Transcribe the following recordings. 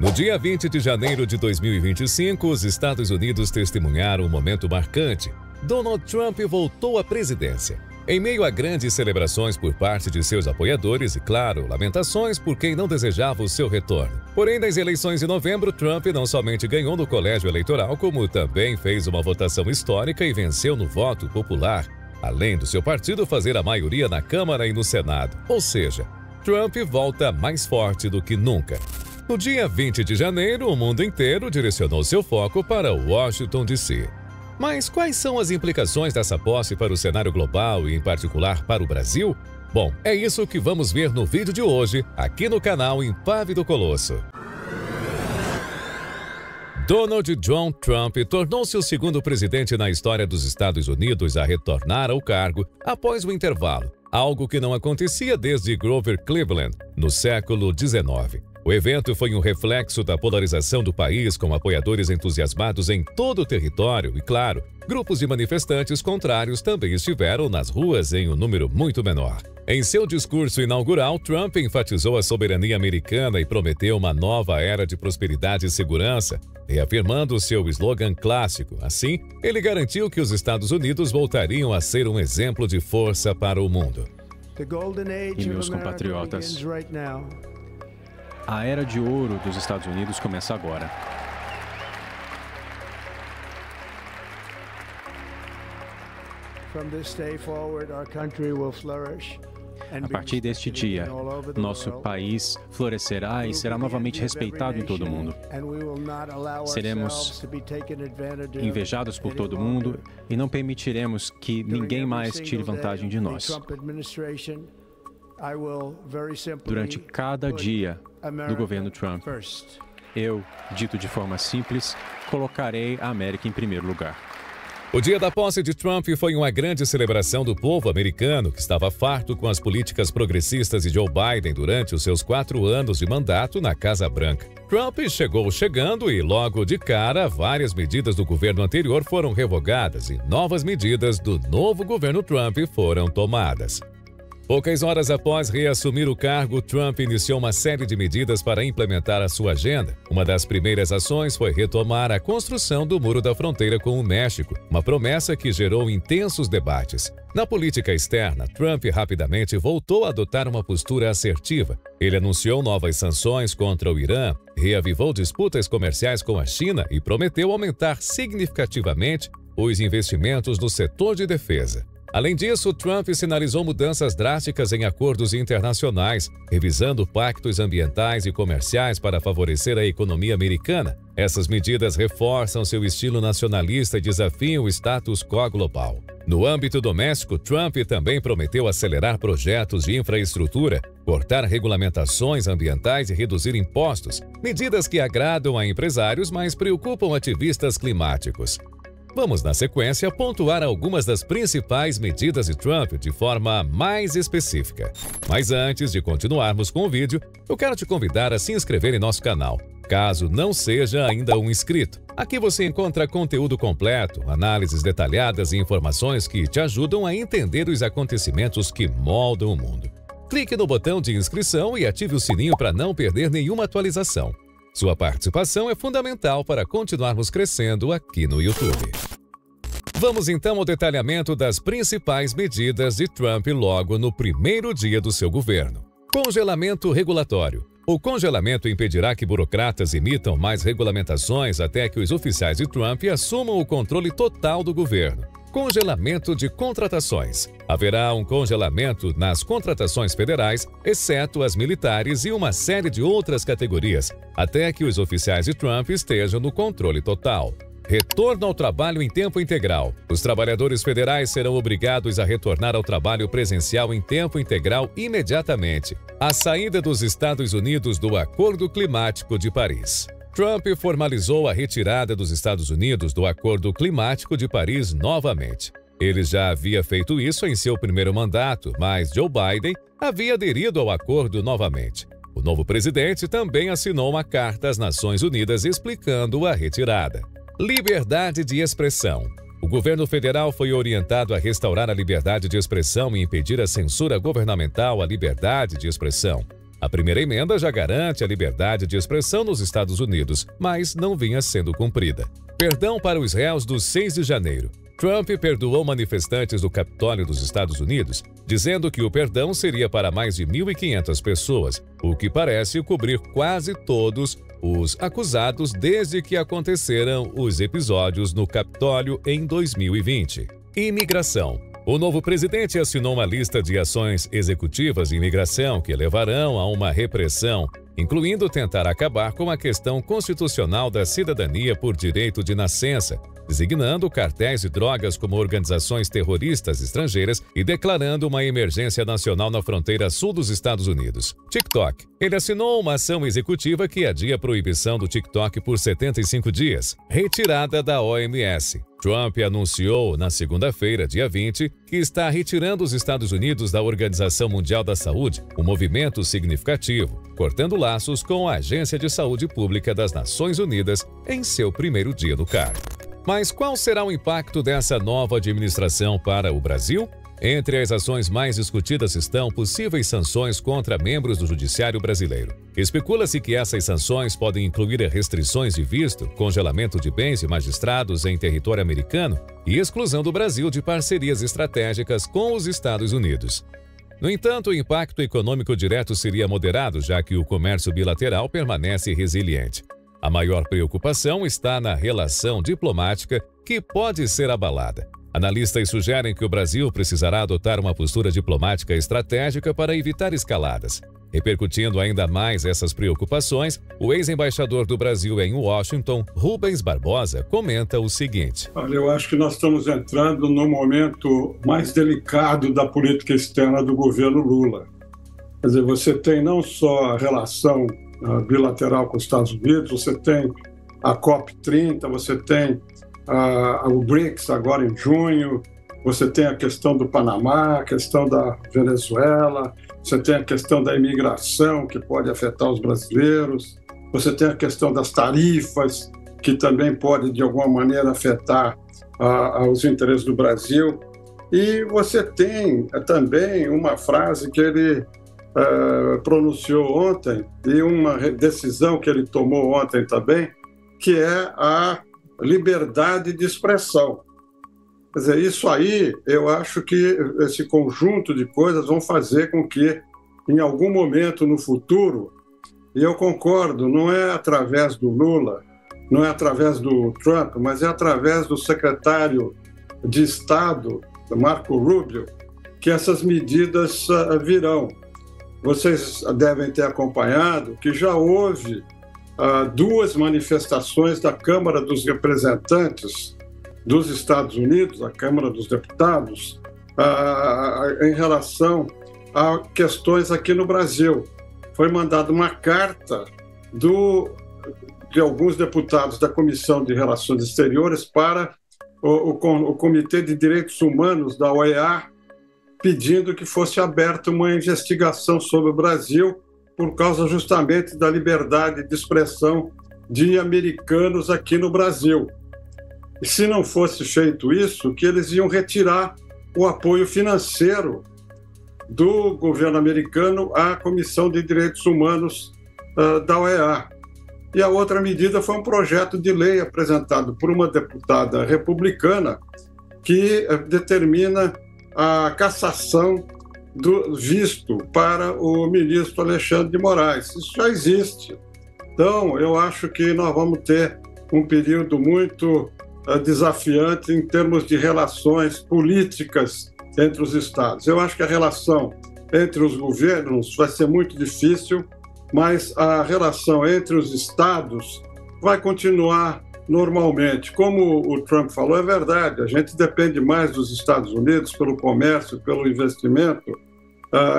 No dia 20 de janeiro de 2025, os Estados Unidos testemunharam um momento marcante. Donald Trump voltou à presidência. Em meio a grandes celebrações por parte de seus apoiadores e, claro, lamentações por quem não desejava o seu retorno. Porém, nas eleições de novembro, Trump não somente ganhou no colégio eleitoral, como também fez uma votação histórica e venceu no voto popular, além do seu partido fazer a maioria na Câmara e no Senado. Ou seja, Trump volta mais forte do que nunca. No dia 20 de janeiro, o mundo inteiro direcionou seu foco para Washington, D.C. Mas quais são as implicações dessa posse para o cenário global e, em particular, para o Brasil? Bom, é isso que vamos ver no vídeo de hoje, aqui no canal Impávido Colosso. Donald John Trump tornou-se o segundo presidente na história dos Estados Unidos a retornar ao cargo após o intervalo, algo que não acontecia desde Grover Cleveland, no século XIX. O evento foi um reflexo da polarização do país, com apoiadores entusiasmados em todo o território e, claro, grupos de manifestantes contrários também estiveram nas ruas em um número muito menor. Em seu discurso inaugural, Trump enfatizou a soberania americana e prometeu uma nova era de prosperidade e segurança, reafirmando seu slogan clássico. Assim, ele garantiu que os Estados Unidos voltariam a ser um exemplo de força para o mundo. E meus compatriotas, a era de ouro dos Estados Unidos começa agora. A partir deste dia, nosso país florescerá e será novamente respeitado em todo o mundo. Seremos invejados por todo mundo e não permitiremos que ninguém mais tire vantagem de nós. Durante cada dia do governo Trump, eu, dito de forma simples, colocarei a América em primeiro lugar. O dia da posse de Trump foi uma grande celebração do povo americano, que estava farto com as políticas progressistas de Joe Biden durante os seus 4 anos de mandato na Casa Branca. Trump chegou chegando e, logo de cara, várias medidas do governo anterior foram revogadas e novas medidas do novo governo Trump foram tomadas. Poucas horas após reassumir o cargo, Trump iniciou uma série de medidas para implementar a sua agenda. Uma das primeiras ações foi retomar a construção do Muro da Fronteira com o México, uma promessa que gerou intensos debates. Na política externa, Trump rapidamente voltou a adotar uma postura assertiva. Ele anunciou novas sanções contra o Irã, reavivou disputas comerciais com a China e prometeu aumentar significativamente os investimentos no setor de defesa. Além disso, Trump sinalizou mudanças drásticas em acordos internacionais, revisando pactos ambientais e comerciais para favorecer a economia americana. Essas medidas reforçam seu estilo nacionalista e desafiam o status quo global. No âmbito doméstico, Trump também prometeu acelerar projetos de infraestrutura, cortar regulamentações ambientais e reduzir impostos, medidas que agradam a empresários, mas preocupam ativistas climáticos. Vamos, na sequência, pontuar algumas das principais medidas de Trump de forma mais específica. Mas antes de continuarmos com o vídeo, eu quero te convidar a se inscrever em nosso canal, caso não seja ainda um inscrito. Aqui você encontra conteúdo completo, análises detalhadas e informações que te ajudam a entender os acontecimentos que moldam o mundo. Clique no botão de inscrição e ative o sininho para não perder nenhuma atualização. Sua participação é fundamental para continuarmos crescendo aqui no YouTube. Vamos então ao detalhamento das principais medidas de Trump logo no primeiro dia do seu governo. Congelamento regulatório. O congelamento impedirá que burocratas emitam mais regulamentações até que os oficiais de Trump assumam o controle total do governo. Congelamento de contratações. Haverá um congelamento nas contratações federais, exceto as militares e uma série de outras categorias, até que os oficiais de Trump estejam no controle total. Retorno ao trabalho em tempo integral. Os trabalhadores federais serão obrigados a retornar ao trabalho presencial em tempo integral imediatamente. A saída dos Estados Unidos do Acordo Climático de Paris. Trump formalizou a retirada dos Estados Unidos do Acordo Climático de Paris novamente. Ele já havia feito isso em seu primeiro mandato, mas Joe Biden havia aderido ao acordo novamente. O novo presidente também assinou uma carta às Nações Unidas explicando a retirada. Liberdade de expressão. O governo federal foi orientado a restaurar a liberdade de expressão e impedir a censura governamental à liberdade de expressão. A primeira emenda já garante a liberdade de expressão nos Estados Unidos, mas não vinha sendo cumprida. Perdão para os réus do 6 de janeiro. Trump perdoou manifestantes do Capitólio dos Estados Unidos, dizendo que o perdão seria para mais de 1.500 pessoas, o que parece cobrir quase todos os acusados desde que aconteceram os episódios no Capitólio em 2020. Imigração. O novo presidente assinou uma lista de ações executivas de imigração que levarão a uma repressão, incluindo tentar acabar com a questão constitucional da cidadania por direito de nascença, designando cartéis de drogas como organizações terroristas estrangeiras e declarando uma emergência nacional na fronteira sul dos Estados Unidos. TikTok. Ele assinou uma ação executiva que adia a proibição do TikTok por 75 dias, retirada da OMS. Trump anunciou na segunda-feira, dia 20, que está retirando os Estados Unidos da Organização Mundial da Saúde, um movimento significativo, cortando laços com a Agência de Saúde Pública das Nações Unidas em seu primeiro dia no cargo. Mas qual será o impacto dessa nova administração para o Brasil? Entre as ações mais discutidas estão possíveis sanções contra membros do Judiciário brasileiro. Especula-se que essas sanções podem incluir restrições de visto, congelamento de bens de magistrados em território americano e exclusão do Brasil de parcerias estratégicas com os Estados Unidos. No entanto, o impacto econômico direto seria moderado, já que o comércio bilateral permanece resiliente. A maior preocupação está na relação diplomática, que pode ser abalada. Analistas sugerem que o Brasil precisará adotar uma postura diplomática estratégica para evitar escaladas. Repercutindo ainda mais essas preocupações, o ex-embaixador do Brasil em Washington, Rubens Barbosa, comenta o seguinte: Olha, eu acho que nós estamos entrando no momento mais delicado da política externa do governo Lula. Quer dizer, você tem não só a relação bilateral com os Estados Unidos, você tem a COP30, você tem o BRICS agora em junho, você tem a questão do Panamá, a questão da Venezuela, você tem a questão da imigração, que pode afetar os brasileiros, você tem a questão das tarifas, que também pode, de alguma maneira, afetar os interesses do Brasil. E você tem também uma frase que ele pronunciou ontem, e uma decisão que ele tomou ontem também, que é a liberdade de expressão. Quer dizer, isso aí, eu acho que esse conjunto de coisas vão fazer com que, em algum momento no futuro, e eu concordo, não é através do Lula, não é através do Trump, mas é através do secretário de Estado, Marco Rubio, que essas medidas virão. Vocês devem ter acompanhado que já houve duas manifestações da Câmara dos Representantes dos Estados Unidos, a Câmara dos Deputados, em relação a questões aqui no Brasil. Foi mandada uma carta de alguns deputados da Comissão de Relações Exteriores para o Comitê de Direitos Humanos da OEA, pedindo que fosse aberta uma investigação sobre o Brasil por causa justamente da liberdade de expressão de americanos aqui no Brasil. E se não fosse feito isso, que eles iam retirar o apoio financeiro do governo americano à Comissão de Direitos Humanos da OEA. E a outra medida foi um projeto de lei apresentado por uma deputada republicana que determina a cassação do visto para o ministro Alexandre de Moraes. Isso já existe. Então, eu acho que nós vamos ter um período muito desafiante em termos de relações políticas entre os estados. Eu acho que a relação entre os governos vai ser muito difícil, mas a relação entre os estados vai continuar normalmente. Como o Trump falou, é verdade, a gente depende mais dos Estados Unidos pelo comércio, pelo investimento,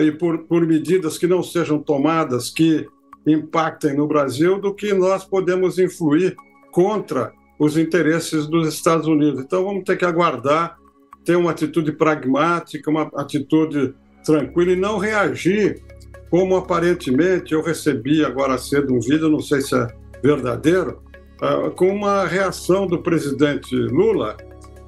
e por medidas que não sejam tomadas que impactem no Brasil, do que nós podemos influir contra os interesses dos Estados Unidos. Então vamos ter que aguardar, ter uma atitude pragmática, uma atitude tranquila e não reagir como aparentemente eu recebi agora cedo um vídeo, não sei se é verdadeiro, com uma reação do presidente Lula,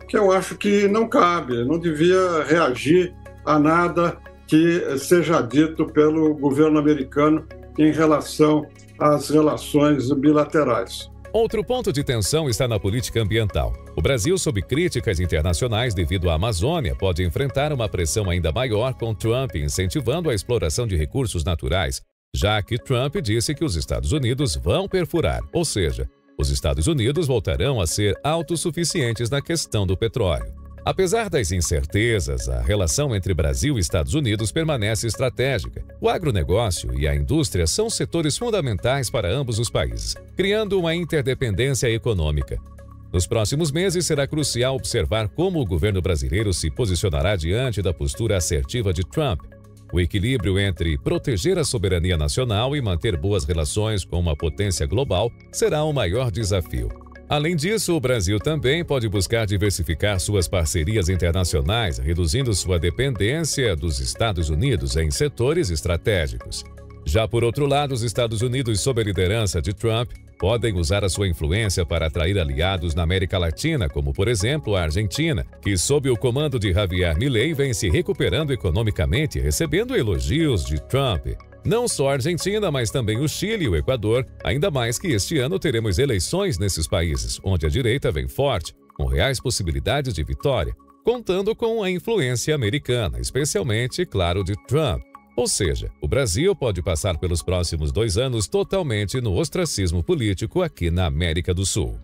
que eu acho que não cabe, não devia reagir a nada que seja dito pelo governo americano em relação às relações bilaterais. Outro ponto de tensão está na política ambiental. O Brasil, sob críticas internacionais devido à Amazônia, pode enfrentar uma pressão ainda maior com Trump incentivando a exploração de recursos naturais, já que Trump disse que os Estados Unidos vão perfurar, ou seja, os Estados Unidos voltarão a ser autossuficientes na questão do petróleo. Apesar das incertezas, a relação entre Brasil e Estados Unidos permanece estratégica. O agronegócio e a indústria são setores fundamentais para ambos os países, criando uma interdependência econômica. Nos próximos meses, será crucial observar como o governo brasileiro se posicionará diante da postura assertiva de Trump. O equilíbrio entre proteger a soberania nacional e manter boas relações com uma potência global será o maior desafio. Além disso, o Brasil também pode buscar diversificar suas parcerias internacionais, reduzindo sua dependência dos Estados Unidos em setores estratégicos. Já por outro lado, os Estados Unidos, sob a liderança de Trump, podem usar a sua influência para atrair aliados na América Latina, como, por exemplo, a Argentina, que, sob o comando de Javier Milei, vem se recuperando economicamente, recebendo elogios de Trump. Não só a Argentina, mas também o Chile e o Equador, ainda mais que este ano teremos eleições nesses países, onde a direita vem forte, com reais possibilidades de vitória, contando com a influência americana, especialmente, claro, de Trump. Ou seja, o Brasil pode passar pelos próximos 2 anos totalmente no ostracismo político aqui na América do Sul.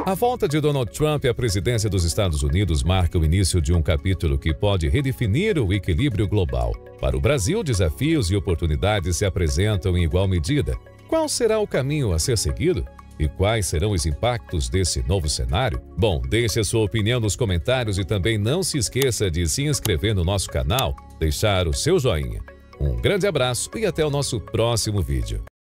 A volta de Donald Trump à presidência dos Estados Unidos marca o início de um capítulo que pode redefinir o equilíbrio global. Para o Brasil, desafios e oportunidades se apresentam em igual medida. Qual será o caminho a ser seguido? E quais serão os impactos desse novo cenário? Bom, deixe a sua opinião nos comentários e também não se esqueça de se inscrever no nosso canal, deixar o seu joinha. Um grande abraço e até o nosso próximo vídeo.